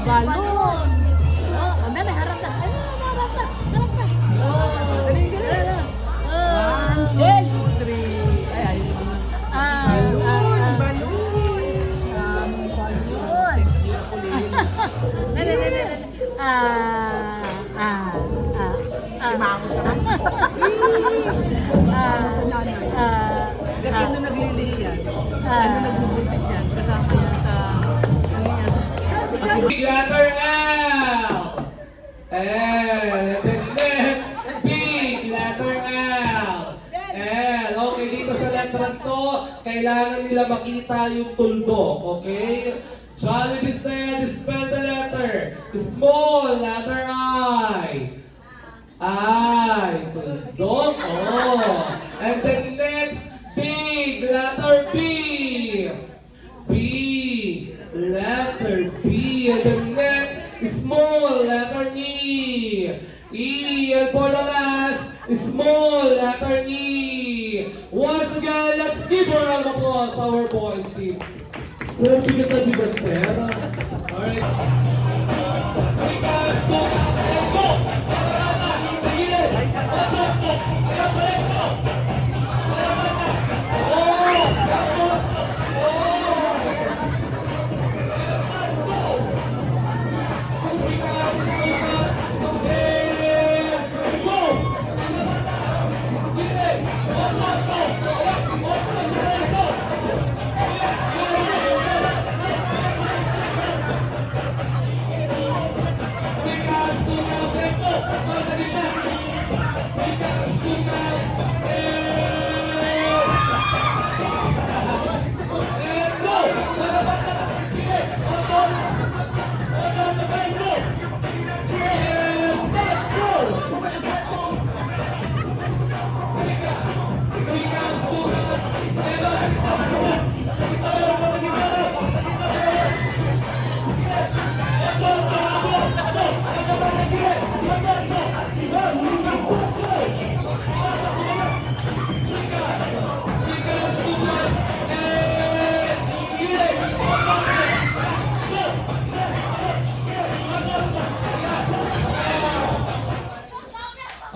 Balon. Dali, harap na. Harap na. Harap na. Dali. One, two, three. Ay, balon. Balon. Dali. Imangot ka na. Kasi ano naglilihi yan? Ano nagbubuntis yan? Kasama yan sa... Letter L. And the next B. Letter L. L. Okay, dito sa letter to, kailangan nila makita yung tuldok. Okay? Jollibee said, spell the letter. Small letter I. I. Tuldok. Oh. And the next big letter B. B. Letter B. And the next small letter E. E. And for the last small letter E. Once again, let's give a round of applause to our boys team. Sir, bigat na bigat, sir. Alright. Hey guys, go! Go! Sa gilid! Ayan, balik mo!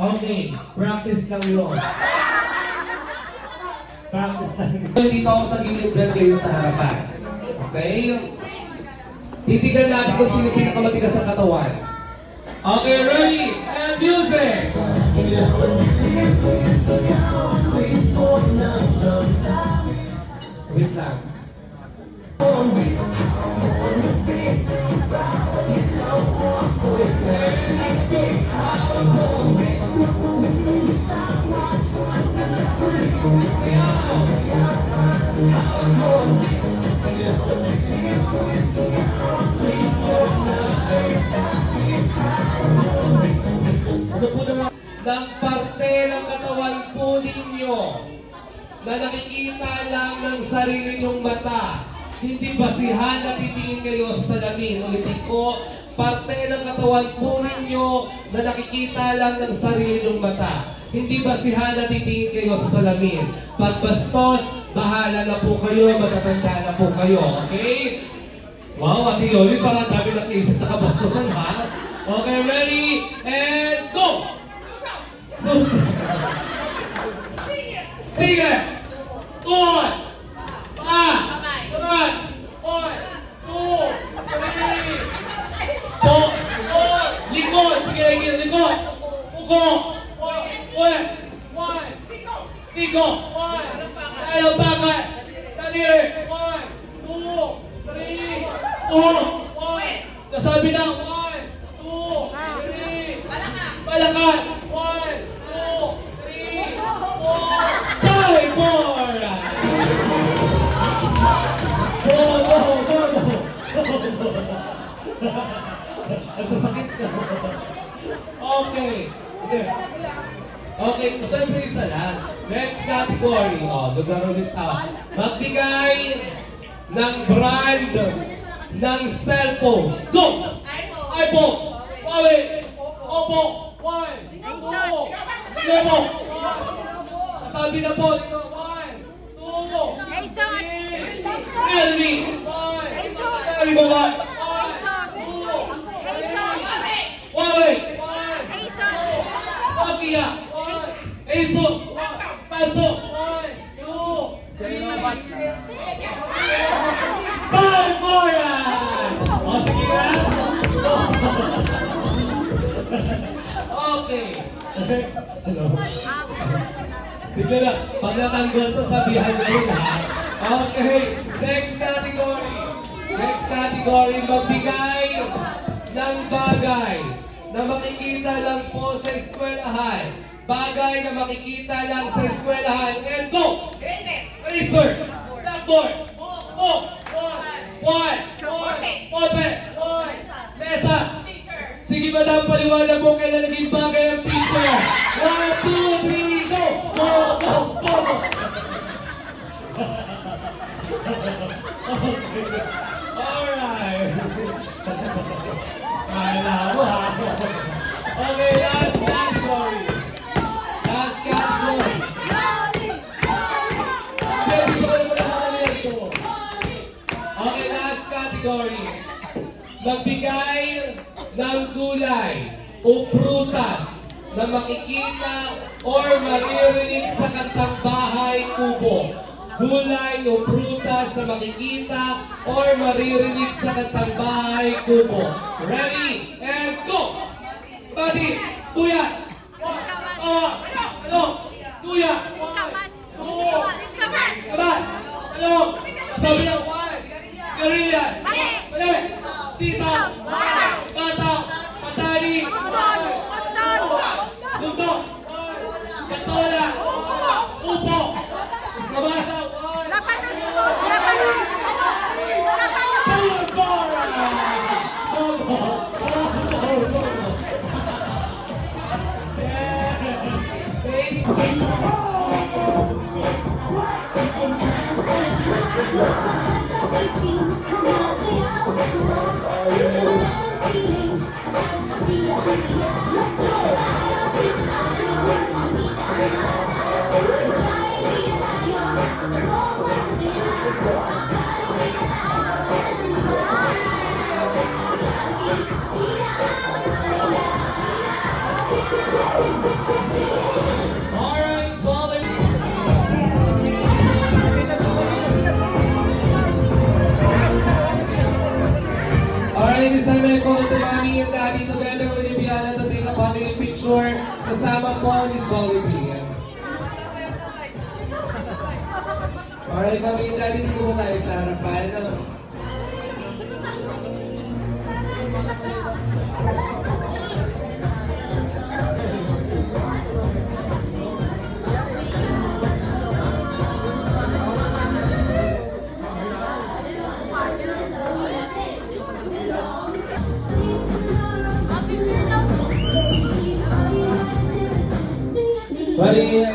Okay, practice lang yun. Practice lang yun. Dito ako sa gilid dyan kayo sa harapan. Okay? Titigan natin kung sino pinakamatigas sa katawan. Okay, ready? And music! Wait lang. Ano po naman ng parte ng katawan po ninyo na nakikita lang ng sarili nyong mata, hindi basihan na titingin kayo sa salamin. Ulitin ko, parte ng katawan po ninyo na nakikita lang ng sarili nyong mata, hindi basihan na titingin kayo sa salamin. Pagbastos, bahala na po kayo, matatanda na po kayo. Okay? Wow, Ate Loli, parang dami nakiisip na kabastusan, ha? Okay, ready? And go! Sige! On! Taran! 1, 2, 3, 4, likod! Sige, likod! Uko! 1, Siko! 1, ayaw bakit! Daliri! 1, 2, 3, 4, nasabi na! 1, 2, 3, Palakan! 1, 2, 3, 4, 5 more! Ang sasakit ka. Okay. Okay, siyempre isa lang. Next category. Lugar ulit ako. Magbigay ng brand ng cellphone. Go! iPhone! Huawei! Oppo! One! Lenovo! Sabi na po dito. 1, 2, 3, LV! 1, Sabi mo ba? Huawei. Nokia. Asus. Samsung. Palmora! O, sige na. Okay. Ano? Sige na. Pag natanggol to, sabihan ko na. Okay. Next category. Next category, magbigay ng bagay na makikita lang po sa eskwelahan. Bagay na makikita lang sa eskwelahan. And go! Eraser! Blackboard! Book! Wall! Open! Mesa! Sige madam, paliwanag mo kailan naging bagay ang teacher. 1, 2, 3, go! Go! Go! Go! Alright! Kala mo ha? Okay, last category. Last category. Baby, wala mo naman ito. Okay, last category. Magbigay ng gulay o prutas na makikita or maririnig sa kantang Bahay Kubo. Gulay o prutas na makikita or maririnig sa kantang Bahay Kubo. Ready? And go! Buddy! Kuya! Ano? Kuya! Kabas! Ano? Sabi ng one! Guerrilla! Mali! Sitaw! Bataw! Patani! Luto! Katola! Upo! Kabasaw! Alright, so alright, this time I call to Mommy and Daddy together with Ibiana to take a family picture kasama po ni Jollibee. Alright, Mommy and Daddy, dito po tayo sa harapan. Bali,